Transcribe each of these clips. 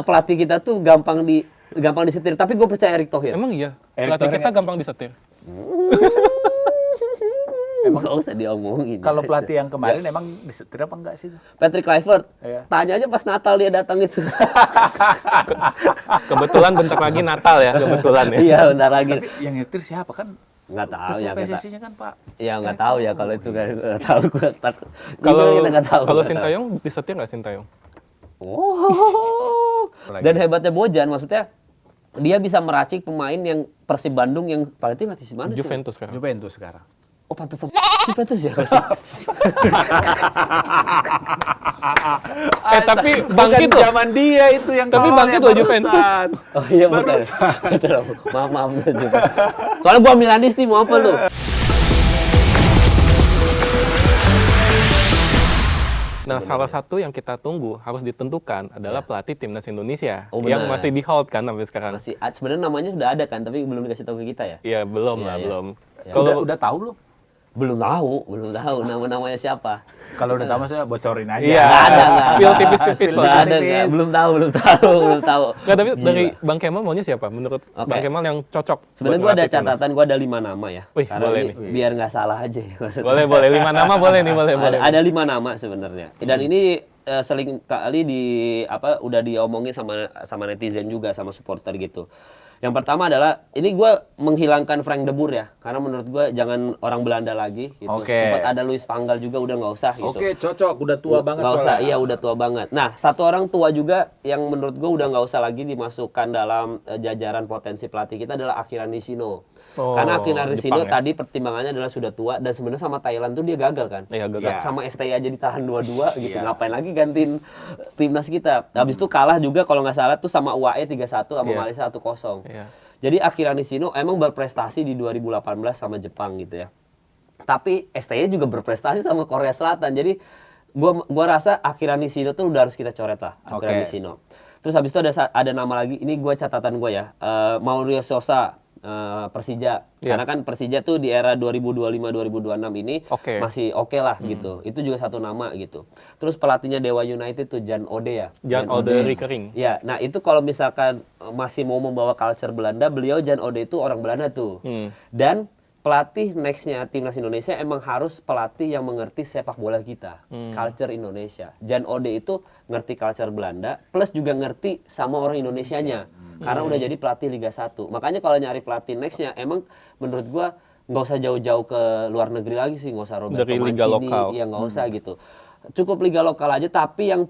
pelatih kita tuh gampang disetir, tapi gue percaya Erick Thohir. Emang iya? Pelatih kita gampang disetir. Emang gak usah diomongin. Kalau pelatih yang kemarin emang disetir apa enggak sih? Patrick Kluivert, Iya. tanya aja pas Natal dia datang itu. Kebetulan bentar lagi Natal ya, kebetulan ya. Iya, bentar lagi. Tapi yang nyetir siapa kan? Nggak tahu ya. PSSI-nya kan Pak. Ya nggak tahu ya kalau itu kan nggak tahu gue. Kalau kita nggak tahu. kalau nggak Sintayong disetir nggak Sintayong? tahu. Oh. Dan hebatnya Bojan, maksudnya dia bisa meracik pemain yang Persib Bandung yang paling tinggi di mana sih? Juventus sekarang. Oh pantas Juventus ya. Tapi Bangkit loh. Zaman dia itu yang Tapi Bangkit loh Juventus. Oh iya bukan. Maaf Juventus. Soalnya gua Milanis nih, mau apa lu? Nah, salah satu yang kita tunggu harus ditentukan adalah pelatih timnas Indonesia Oh, yang benar. masih di hold kan sampai sekarang. Masih sebenarnya namanya sudah ada kan, tapi belum dikasih tahu ke kita ya. Iya, belum Iya, lah, iya. belum. Ya. Kalau udah tahu belum? Belum tahu nama-namanya siapa. Kalau udah tahu saya bocorin aja. iya, Nggak ada. spill tipis-tipis Nggak lah. ada, nggak. Belum tahu. Nggak, tapi Gila. dari Bang Kemal maunya siapa? Menurut Oke. Bang Kemal yang cocok? Sebenarnya buat gue ada ngelatih timnas? catatan, gue ada 5 nama ya. Wih, Karena boleh ini nih. biar nggak salah aja ya, maksudnya. Boleh, 5 nama boleh nih, boleh. Ada 5 nama sebenarnya. Dan ini sering kali udah diomongin sama netizen juga, sama supporter gitu. Yang pertama adalah ini gue menghilangkan Frank de Boer ya, karena menurut gue jangan orang Belanda lagi gitu. Oke. Sempat ada Louis van Gaal juga, udah nggak usah gitu. Oke, cocok. Udah tua banget Nggak usah, soalnya. iya udah tua banget. Nah, satu orang tua juga yang menurut gue udah nggak usah lagi dimasukkan dalam jajaran potensi pelatih kita adalah Akira Nishino. Oh, Karena Akira Nishino Jepang ya? tadi pertimbangannya adalah sudah tua dan sebenarnya sama Thailand tuh dia gagal kan. Iya, gagal. Ya, sama STI aja ditahan 2-2 gitu. Iya. Ngapain lagi gantiin timnas kita. Habis itu kalah juga kalau nggak salah tuh sama UAE 3-1 sama Iya. Malaysia 1-0. Iya. Jadi Akira Nishino emang berprestasi di 2018 sama Jepang gitu ya. Tapi STI juga berprestasi sama Korea Selatan. Jadi gua rasa Akira Nishino tuh udah harus kita coret lah, Akira Oke. Nishino. Terus habis itu ada nama lagi, ini catatan gue ya, Maurizio Sosa, Persija. Iya. Karena kan Persija tuh di era 2025-2026 ini Oke. masih oke lah gitu. Itu juga satu nama gitu. Terus pelatihnya Dewa United tuh Jan Ode ya. Jan Ode Rickering. Ya, nah itu kalau misalkan masih mau membawa culture Belanda, beliau Jan Ode itu orang Belanda tuh. Dan pelatih nextnya timnas Indonesia emang harus pelatih yang mengerti sepak bola kita, culture Indonesia. Jan Ode itu ngerti culture Belanda, plus juga ngerti sama orang Indonesianya, karena udah jadi pelatih Liga 1. Makanya kalau nyari pelatih nextnya, emang menurut gua nggak usah jauh-jauh ke luar negeri lagi sih, nggak usah Roberto Dari liga Mancini, lokal. ya nggak usah gitu. Cukup liga lokal aja, tapi yang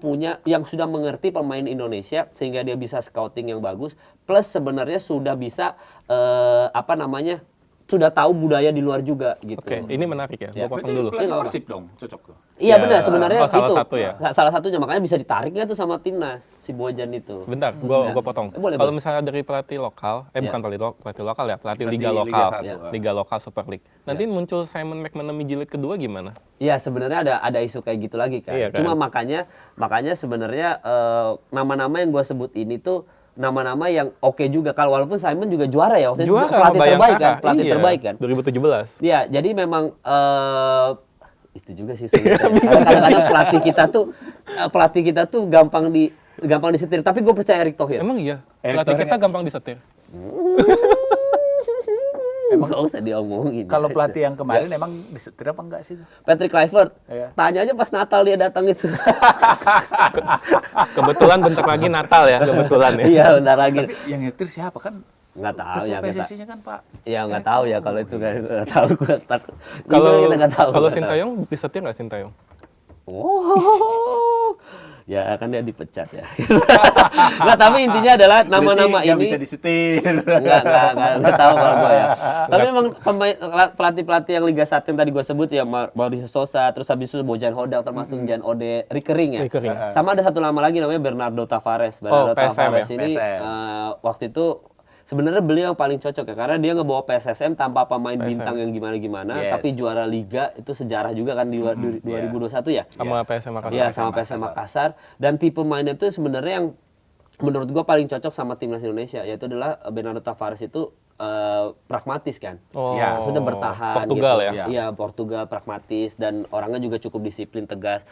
sudah mengerti pemain Indonesia sehingga dia bisa scouting yang bagus, plus sebenarnya sudah bisa sudah tahu budaya di luar juga gitu. Oke, ini menarik ya. Ya. Gua potong dulu. Iya, nggak apa-apa. Persib dong, cocok tuh. Iya Ya, benar sebenarnya salah itu satu ya. salah satunya, makanya bisa ditarik nggak tuh sama timnas si Bojan itu. Bentar, gua potong. Boleh, Kalau boleh. misalnya dari pelatih lokal, Ya. bukan pelatih lokal ya, pelatih Pelatih liga Liga lokal, 1. liga lokal Super League. Nanti muncul Simon McManamy jilid kedua gimana? Iya sebenarnya ada isu kayak gitu lagi kan. Iya kan? Cuma makanya sebenarnya nama-nama yang gua sebut ini tuh nama-nama yang oke juga. Kalau walaupun Simon juga juara ya waktu itu, Juara pelatih sama terbaik kan, Bayangkara. pelatih Iya, terbaik kan. 2017. Iya, jadi memang itu juga sih sulit ya. Karena kadang-kadang pelatih kita tuh gampang disetir. Tapi gue percaya Erick Thohir. Emang iya, Erick pelatih Thohir kita gampang disetir. Emang gak usah diomongin. Kalau pelatih yang kemarin emang disetir apa enggak sih? Patrick Kluivert, Iya. tanya aja pas Natal dia datang itu. Kebetulan bentar lagi Natal ya, kebetulan ya. Iya, bentar lagi. Tapi yang nyetir siapa kan? Nggak tahu ya. PSSI-nya kan Pak. Ya nggak tahu ya kalau itu kan nggak tahu gue. Kalau nggak tahu. kalau nggak tahu. Sintayong disetir nggak Sintayong? Oh, ya kan dia dipecat ya. Nggak, tapi intinya adalah nama-nama Berarti nggak ini bisa disetir. nggak tahu kalau gue ya. Tapi memang pelatih-pelatih yang Liga 1 yang tadi gue sebut ya, Maurizio Sosa, terus habis itu Bojan Hodak, termasuk Jan Ode Rickering ya. Rickering. Sama ada satu nama lagi namanya Bernardo Tavares. Bernardo PSM Tavares ya? ini PSM. waktu itu sebenarnya beliau yang paling cocok ya, karena dia ngebawa PSSM tanpa pemain PSM. bintang yang gimana-gimana, Yes. tapi juara liga itu sejarah juga kan di 2021 ya. Sama PSM Makassar. Iya, sama PSM Makassar. Dan tipe mainnya itu sebenarnya yang menurut gua paling cocok sama timnas Indonesia, yaitu adalah Bernardo Tavares itu pragmatis kan. Oh, Ya, Maksudnya bertahan Portugal gitu. ya. Iya, Portugal pragmatis dan orangnya juga cukup disiplin, tegas.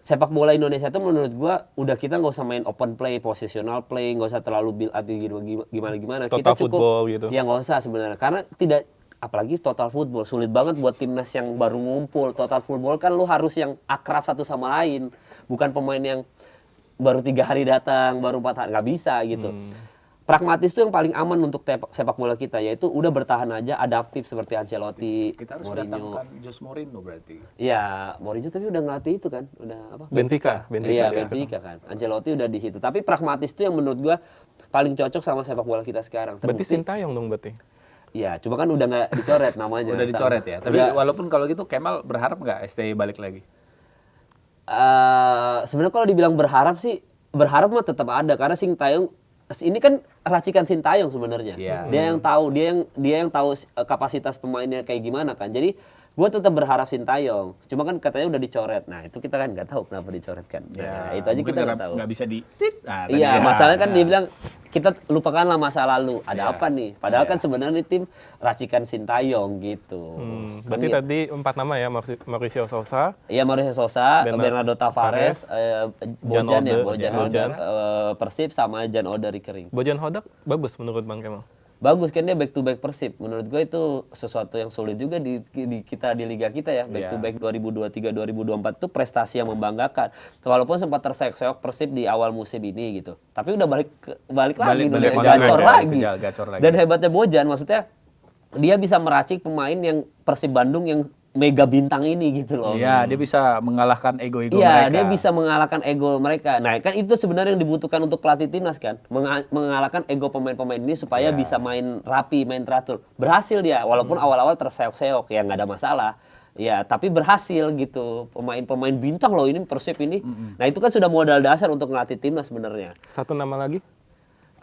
sepak bola Indonesia tuh menurut gua udah kita nggak usah main open play, positional play, nggak usah terlalu build up gimana. Total Kita cukup football gitu. ya nggak usah sebenarnya, karena tidak, apalagi total football sulit banget buat timnas yang baru ngumpul. Total football kan lu harus yang akrab satu sama lain, bukan pemain yang baru 3 hari datang, baru 4 hari, nggak bisa gitu. Pragmatis itu yang paling aman untuk sepak bola kita, yaitu udah bertahan aja, adaptif seperti Ancelotti, Kita harus Mourinho. datangkan Jose Mourinho berarti. Iya, Mourinho tapi udah ngelatih itu kan, udah apa? Benfica. Iya, Benfica kan. Ancelotti udah di situ. Tapi pragmatis itu yang menurut gua paling cocok sama sepak bola kita sekarang. Berarti Terbukti. Sintayong dong berarti. Iya, cuma kan udah nggak dicoret namanya. Udah dicoret ya. Tapi Udah, walaupun kalau gitu Kemal berharap nggak STI balik lagi? sebenarnya kalau dibilang berharap sih, berharap mah tetap ada, karena Sintayong ini kan racikan Sintayong sebenarnya. Iya. Dia yang tahu kapasitas pemainnya kayak gimana kan. Jadi gue tetap berharap Sintayong. Cuma kan katanya udah dicoret. Nah, itu kita kan nggak tahu kenapa dicoret kan. Nah, itu aja mungkin kita nggak tahu. nggak bisa di. Nah, Iya, tadi ya. masalahnya kan Nah. dia bilang kita lupakanlah masa lalu. Ada Iya. apa nih? Padahal Iya. kan sebenarnya ini tim racikan Sintayong gitu. Berarti tadi 4 nama ya, Mauricio Sousa, Iya, Mauricio Sosa, Bernardo Bernardo Tavares, Bojan ya, Ode, Bojan, Persib sama Jan Oda Rickering. Bojan Hodak bagus menurut Bang Kemal. Bagus kan dia back to back Persib. Menurut gue itu sesuatu yang sulit juga di liga kita ya. Back Iya. to back 2023 2024 itu prestasi yang membanggakan. Walaupun sempat terseok-seok Persib di awal musim ini gitu. Tapi udah balik lagi, udah kontrak gacor ya, lagi. gacor lagi. Dan hebatnya Bojan maksudnya dia bisa meracik pemain yang Persib Bandung yang mega bintang ini gitu loh. Iya, dia bisa mengalahkan ego-ego Iya, mereka. dia bisa mengalahkan ego mereka. Nah, kan itu sebenarnya yang dibutuhkan untuk pelatih timnas kan, mengalahkan ego pemain-pemain ini supaya bisa main rapi, main teratur. Berhasil dia, walaupun awal-awal terseok-seok, ya nggak ada masalah. Ya, tapi berhasil gitu. Pemain-pemain bintang loh ini Persib ini. Nah, itu kan sudah modal dasar untuk ngelatih timnas sebenarnya. Satu nama lagi?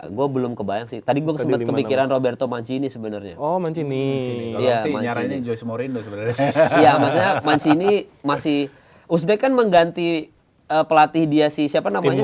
Gue belum kebayang sih. Tadi gue Tadi sempat di mana, kepikiran Roberto Mancini sebenarnya. Oh, Mancini. Kalau Iya, sih Mancini. nyaranin Jose Mourinho sebenarnya. Iya, maksudnya Mancini masih Uzbek kan mengganti pelatih dia si siapa namanya?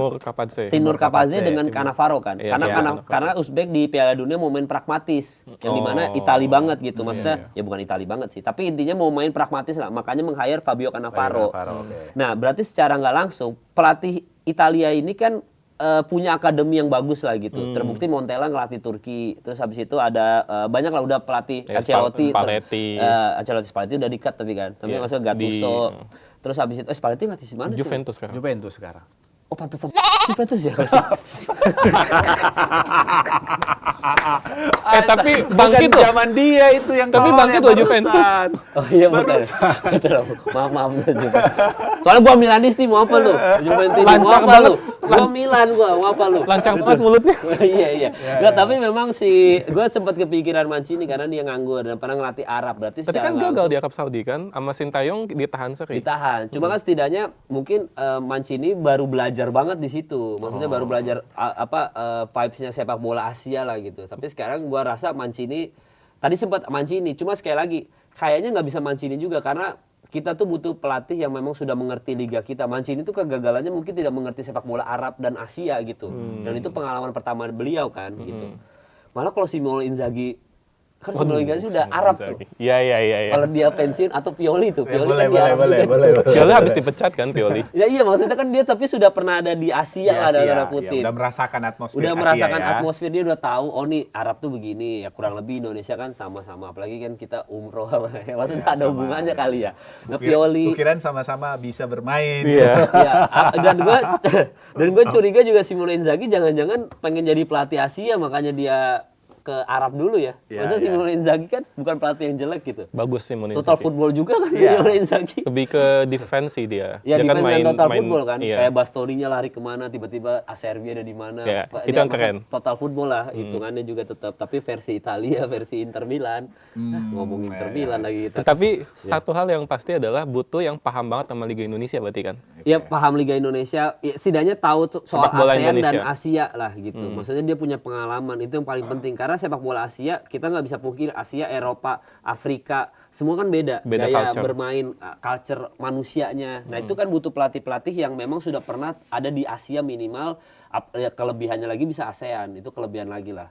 Timur Kapadze dengan Cannavaro kan. Iya, Karena Uzbek di Piala Dunia mau main pragmatis. Yang dimana Itali banget gitu. Maksudnya ya bukan Itali banget sih, tapi intinya mau main pragmatis lah. Makanya meng-hire Fabio Cannavaro. Oke. Nah, berarti secara nggak langsung pelatih Italia ini kan punya akademi yang bagus lah gitu. Terbukti Montella ngelatih Turki. Terus habis itu ada banyak lah udah pelatih Ya, Ancelotti. Spalletti. Spalletti udah di-cut tapi kan. Tapi Iya, maksudnya Gattuso. Terus habis itu Spalletti ngelatih di mana sih? Juventus sekarang. Juventus sekarang. Oh, pantesan Juventus ya. Tapi Bangkit loh. Zaman dia itu yang Tapi kawan Bangkit yang loh Juventus. barusan. Oh iya betul. Betul. Maaf Juventus. Soalnya gua Milanis nih, mau apa lu? Juventus mau Lancang apa lu? banget. Gua Milan mau apa lu? Lancang banget mulutnya. Iya. Enggak, tapi memang gua sempat kepikiran Mancini karena dia nganggur dan pernah ngelatih Arab. Berarti Tapi secara kan nggak gagal di Arab Saudi kan, sama Sintayong ditahan seri. ditahan. Cuma kan setidaknya mungkin Mancini baru belajar banget di situ. Maksudnya baru belajar vibes-nya sepak bola Asia lah gitu. Tapi sekarang gua rasa Mancini tadi sempat Mancini, cuma sekali lagi kayaknya nggak bisa Mancini juga karena kita tuh butuh pelatih yang memang sudah mengerti liga kita. Mancini tuh kegagalannya mungkin tidak mengerti sepak bola Arab dan Asia gitu. Dan itu pengalaman pertama beliau kan gitu. Malah kalau Simone Inzaghi kan Simone Inzaghi sudah Arab tuh. Iya. Kalau dia pensiun atau Pioli tuh, Ya, Pioli kan di Arab juga tuh. Pioli habis dipecat kan Pioli. Ya iya, maksudnya kan dia tapi sudah pernah ada di Asia lah dalam tanda kutip. Udah merasakan atmosfer Udah Asia merasakan ya. atmosfer, dia udah tahu oh nih Arab tuh begini ya, kurang lebih Indonesia kan sama-sama, apalagi kan kita umroh maksudnya ada hubungannya kali ya. Nah, Pioli Kukiran sama-sama bisa bermain. Iya. ya, dan gue curiga juga Simone Inzaghi jangan-jangan pengen jadi pelatih Asia makanya dia ke Arab dulu ya. Iya, Maksudnya iya. Simone Inzaghi kan bukan pelatih yang jelek gitu. Bagus sih Mourinho. Total football juga kan Iya. Simone Inzaghi. Lebih ke defense sih dia. Ya Dia defense dan total football kan. Iya. Kayak Bastoninya lari kemana, tiba-tiba Acerbi ada di mana. Ya, Pak, itu dia yang keren. maksud Total football lah, hitungannya juga tetap. Tapi versi Italia, versi Inter Milan. Ngomong Inter Milan lagi kita. Tapi satu hal yang pasti adalah butuh yang paham banget sama Liga Indonesia berarti kan. Ya paham Liga Indonesia, ya, setidaknya tahu soal Sepak bola ASEAN dan Indonesia. Asia lah gitu. Maksudnya dia punya pengalaman, itu yang paling penting. Karena sepak bola Asia, kita nggak bisa pungkiri Asia, Eropa, Afrika, semua kan beda. Beda Gaya culture. bermain, culture manusianya. Nah itu kan butuh pelatih-pelatih yang memang sudah pernah ada di Asia minimal, ya, kelebihannya lagi bisa ASEAN, itu kelebihan lagi lah.